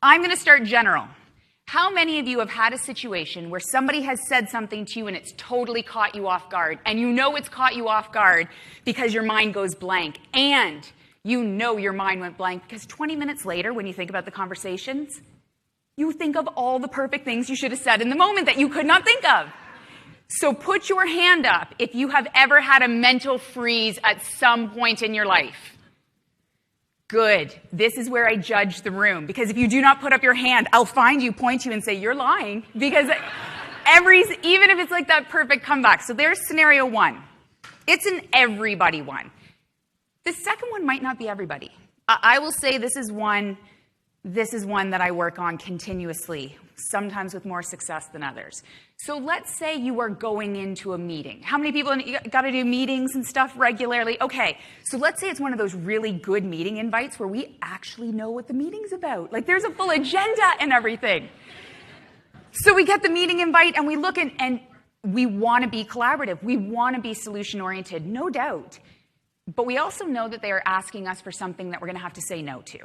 I'm going to start general. How many of you have had a situation where somebody has said something to you and it's totally caught you off guard, and you know it's caught you off guard because your mind goes blank, and you know your mind went blank because 20 minutes later, when you think about the conversations, you think of all the perfect things you should have said in the moment that you could not think of. So put your hand up if you have ever had a mental freeze at some point in your life. Good. This is where I judge the room. Because if you do not put up your hand, I'll find you, point you, and say, you're lying. Because even if it's like that perfect comeback. So there's scenario one. It's an everybody one. The second one might not be everybody. I will say this is one that I work on continuously, sometimes with more success than others. So let's say you are going into a meeting. How many people got to do meetings and stuff regularly? Okay, so let's say it's one of those really good meeting invites where we actually know what the meeting's about. Like there's a full agenda and everything. So we get the meeting invite and we look and we want to be collaborative. We want to be solution-oriented, no doubt. But we also know that they are asking us for something that we're going to have to say no to.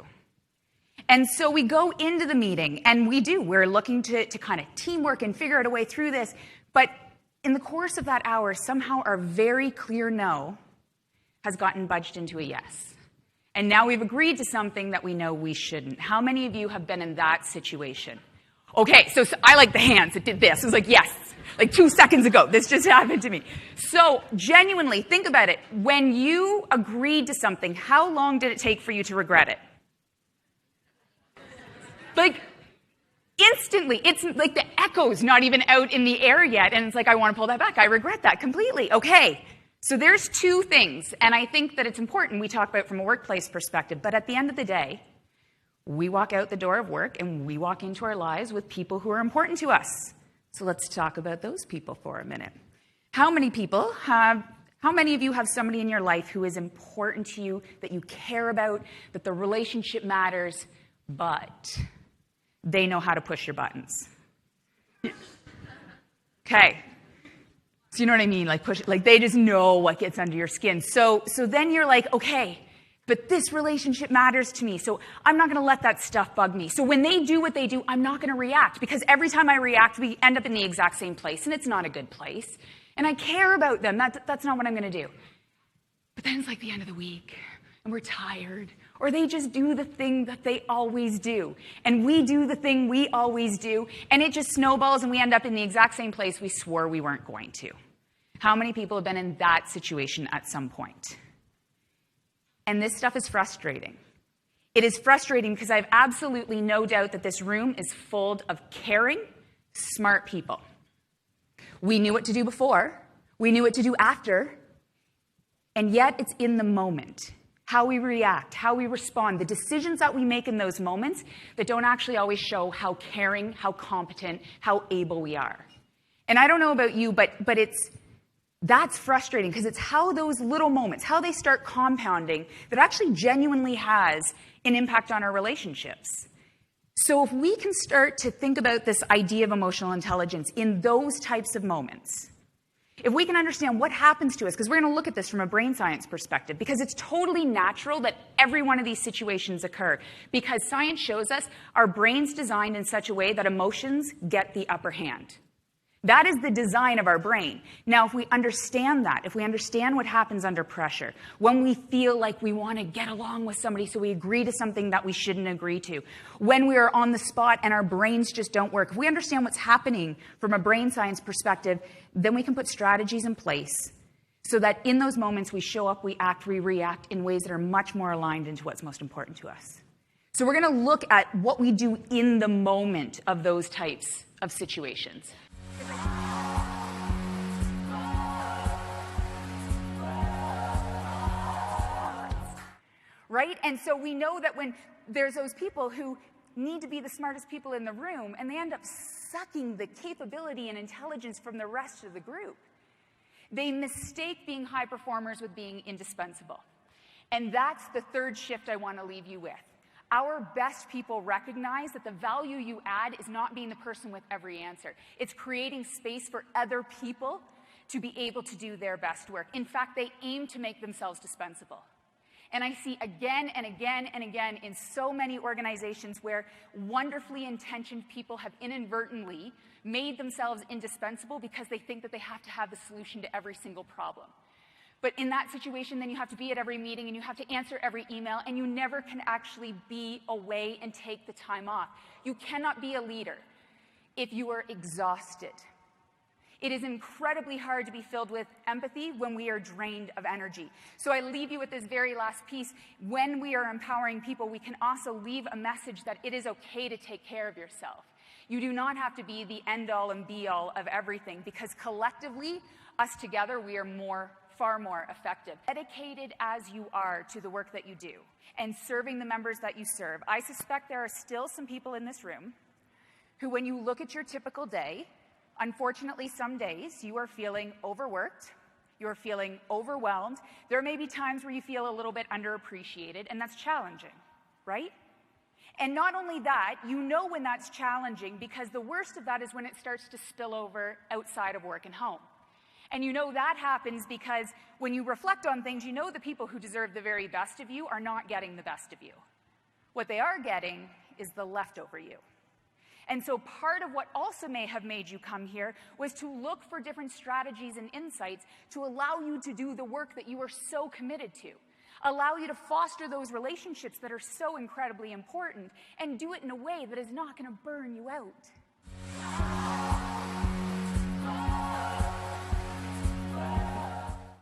And so we go into the meeting, and we're looking to kind of teamwork and figure out a way through this. But in the course of that hour, somehow our very clear no has gotten budged into a yes. And now we've agreed to something that we know we shouldn't. How many of you have been in that situation? Okay, so I like the hands that did this. It was like, yes, like 2 seconds ago, this just happened to me. So genuinely, think about it. When you agreed to something, how long did it take for you to regret it? Like, instantly. It's like the echo's not even out in the air yet, and it's like, I want to pull that back. I regret that completely. Okay, so there's two things, and I think that it's important we talk about it from a workplace perspective, but at the end of the day, we walk out the door of work, and we walk into our lives with people who are important to us. So let's talk about those people for a minute. How many of you have somebody in your life who is important to you, that you care about, that the relationship matters, but they know how to push your buttons? Okay. So you know what I mean? Like they just know what gets under your skin. So then you're like, okay, but this relationship matters to me, so I'm not going to let that stuff bug me. So when they do what they do, I'm not going to react, because every time I react, we end up in the exact same place, and it's not a good place. And I care about them. That's not what I'm going to do. But then it's like the end of the week, and we're tired, or they just do the thing that they always do. And we do the thing we always do, and it just snowballs, and we end up in the exact same place we swore we weren't going to. How many people have been in that situation at some point? And this stuff is frustrating. It is frustrating because I have absolutely no doubt that this room is full of caring, smart people. We knew what to do before. We knew what to do after. And yet it's in the moment. How we react, how we respond, the decisions that we make in those moments that don't actually always show how caring, how competent, how able we are. And I don't know about you, but that's frustrating, because it's how those little moments, how they start compounding, that actually genuinely has an impact on our relationships. So if we can start to think about this idea of emotional intelligence in those types of moments, if we can understand what happens to us, because we're going to look at this from a brain science perspective, because it's totally natural that every one of these situations occur, because science shows us our brain's designed in such a way that emotions get the upper hand. That is the design of our brain. Now, if we understand that, if we understand what happens under pressure, when we feel like we want to get along with somebody so we agree to something that we shouldn't agree to, when we are on the spot and our brains just don't work, if we understand what's happening from a brain science perspective, then we can put strategies in place so that in those moments we show up, we act, we react in ways that are much more aligned into what's most important to us. So we're going to look at what we do in the moment of those types of situations. Right? And so we know that when there's those people who need to be the smartest people in the room, and they end up sucking the capability and intelligence from the rest of the group, they mistake being high performers with being indispensable. And that's the third shift I want to leave you with. Our best people recognize that the value you add is not being the person with every answer. It's creating space for other people to be able to do their best work. In fact, they aim to make themselves dispensable. And I see again and again and again in so many organizations where wonderfully intentioned people have inadvertently made themselves indispensable because they think that they have to have the solution to every single problem. But in that situation, then you have to be at every meeting and you have to answer every email, and you never can actually be away and take the time off. You cannot be a leader if you are exhausted. It is incredibly hard to be filled with empathy when we are drained of energy. So I leave you with this very last piece. When we are empowering people, we can also leave a message that it is okay to take care of yourself. You do not have to be the end-all and be-all of everything, because collectively, us together, we are far more effective. Dedicated as you are to the work that you do and serving the members that you serve, I suspect there are still some people in this room who, when you look at your typical day, unfortunately, some days you are feeling overworked, you're feeling overwhelmed. There may be times where you feel a little bit underappreciated, and that's challenging, right? And not only that, you know when that's challenging, because the worst of that is when it starts to spill over outside of work and home. And you know that happens because when you reflect on things, you know the people who deserve the very best of you are not getting the best of you. What they are getting is the leftover you. And so part of what also may have made you come here was to look for different strategies and insights to allow you to do the work that you are so committed to, allow you to foster those relationships that are so incredibly important, and do it in a way that is not going to burn you out.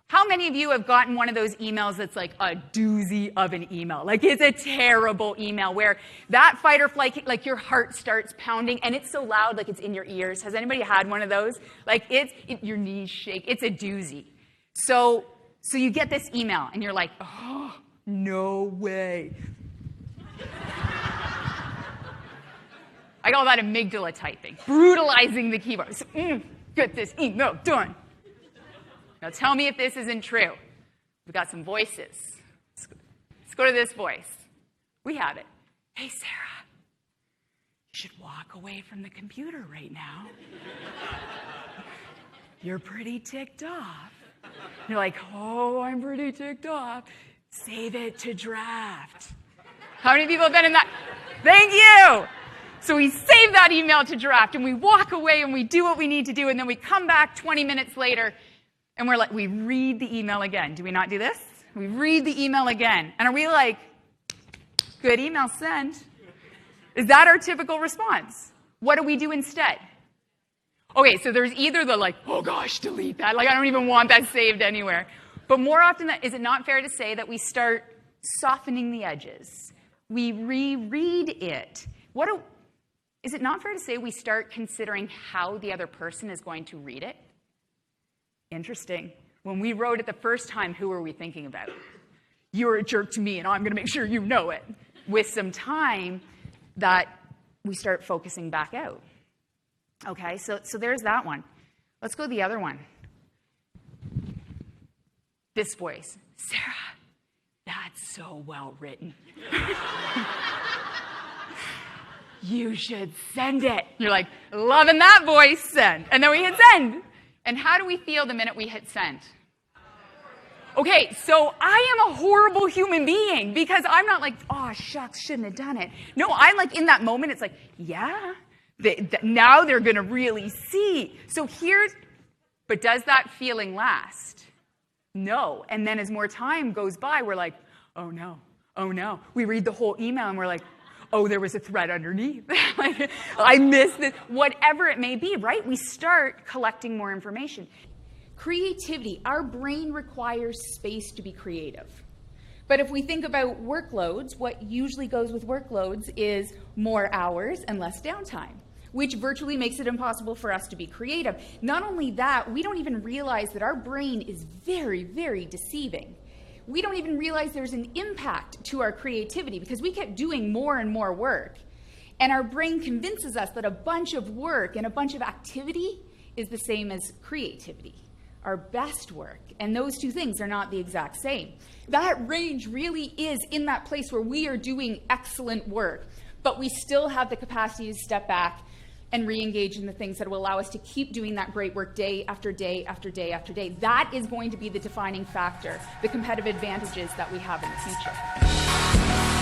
How many of you have gotten one of those emails that's like a doozy of an email? Like, it's a terrible email where that fight or flight, like your heart starts pounding and it's so loud, like it's in your ears. Has anybody had one of those? Like your knees shake. It's a doozy. So you get this email and you're like, oh, no way. I call that amygdala typing, brutalizing the keyboard. So, get this email done. Now tell me if this isn't true. We've got some voices. Let's go to this voice. We have it. Hey, Sarah, you should walk away from the computer right now. You're pretty ticked off. You're like, oh, I'm pretty ticked off. Save it to draft. How many people have been in that? Thank you. So we save that email to draft, and we walk away, and we do what we need to do, and then we come back 20 minutes later, and we're like, we read the email again. Do we not do this? We read the email again. And are we like, good email sent? Is that our typical response? What do we do instead? Okay, so there's either the like, oh gosh, delete that. Like, I don't even want that saved anywhere. But more often, is it not fair to say that we start softening the edges? We reread it. Is it not fair to say we start considering how the other person is going to read it? Interesting. When we wrote it the first time, who were we thinking about? You're a jerk to me, and I'm going to make sure you know it. With some time, that we start focusing back out. Okay, so there's that one. Let's go to the other one. This voice. Sarah, that's so well written. You should send it. You're like, loving that voice, send. And then we hit send. And how do we feel the minute we hit send? Okay, so I am a horrible human being because I'm not like, oh, shucks, shouldn't have done it. No, I'm like in that moment, it's like, yeah, now they're going to really see. So but does that feeling last? No. And then as more time goes by, we're like, oh no. We read the whole email and we're like, oh, there was a thread underneath. Like, I missed it. Whatever it may be, right? We start collecting more information. Creativity. Our brain requires space to be creative. But if we think about workloads, what usually goes with workloads is more hours and less downtime, which virtually makes it impossible for us to be creative. Not only that, we don't even realize that our brain is very, very deceiving. We don't even realize there's an impact to our creativity because we kept doing more and more work. And our brain convinces us that a bunch of work and a bunch of activity is the same as creativity, our best work. And those two things are not the exact same. That range really is in that place where we are doing excellent work, but we still have the capacity to step back, and re-engage in the things that will allow us to keep doing that great work day after day after day after day. That is going to be the defining factor, the competitive advantages that we have in the future.